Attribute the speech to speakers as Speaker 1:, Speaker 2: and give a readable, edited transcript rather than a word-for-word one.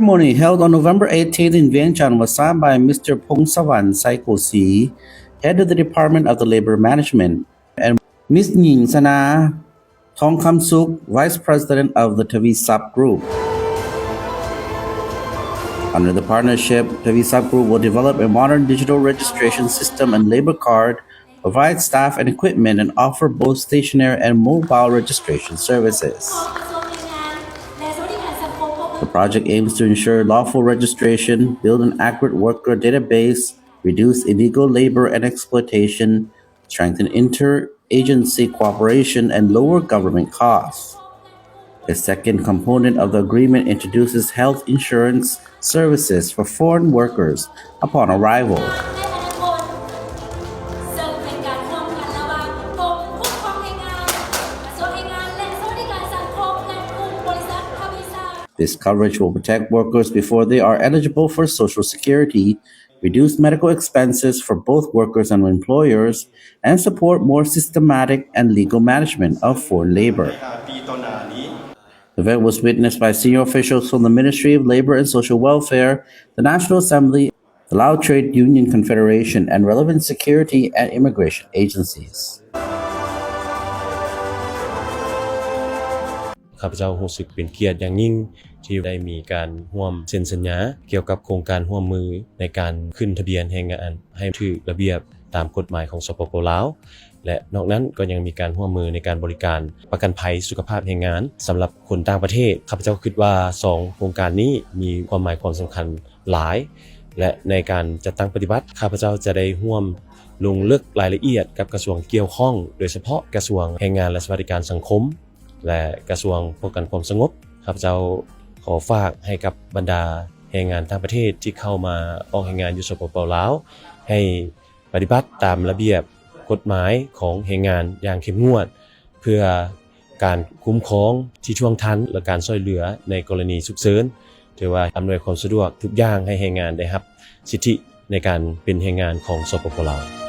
Speaker 1: ceremony held on November 18th in Vientiane was signed by Mr. Phongsavan Saikolsi, head of the Department of the Labor Management, and Ms. Nying Sana Thongkhamsuk, Vice President of the Thavisak Group. Under the partnership, Thavisak Group will develop a modern digital registration system and labor card, provide staff and equipment, and offer both stationary and mobile registration services. The project aims to ensure lawful registration, build an accurate worker database, reduce illegal labor and exploitation, strengthen interagency cooperation, and lower government costs. The second component of the agreement introduces health insurance services for foreign workers upon arrival. This coverage will protect workers before they are eligible for Social Security, reduce medical expenses for both workers and employers, and support more systematic and legal management of foreign labor. The event was witnessed by senior officials from the Ministry of Labor and Social Welfare, the National Assembly, the Lao Trade Union Confederation, and relevant security and immigration agencies.
Speaker 2: ข้าพเจ้ารู้สึกเป็นเกียรติอย่างยิ่งที่ได้มีการร่วมเซ็นสัญญาเกี่ยวกับโครงการร่วมมือในการขึ้นทะเบียนแรงงานให้ถูกระเบียบตามกฎหมายของสปป.ลาวและนอกนั้นก็ยังมีการร่วมมือในการบริการประกันภัยสุขภาพแรงงานสำหรับคนต่างประเทศข้าพเจ้าคิดว่า2โครงการนี้มีความหมายความสำคัญหลายและในการจัดตั้งปฏิบัติข้าพเจ้าจะได้ร่วมลงลึกรายละเอียดกับกระทรวงเกี่ยวข้องโดยเฉพาะกระทรวงแรงงานและสวัสดิการสังคมและกระทรวงป้องกันความสงบข้าพเจ้าขอฝากให้กับบรรดาแรงงานต่างประเทศที่เข้ามาออกแรงงานอยู่สปป.ลาวให้ปฏิบัติตามระเบียบกฎหมายของแรงงานอย่างเข้มงวดเพื่อการคุ้มครองที่ท่วงทันและการช่วยเหลือในกรณีฉุกเฉินถือว่าอำนวยความสะดวกทุกอย่างให้แรงงานได้รับสิทธิในการเป็นแรงงานของสปป.ลาว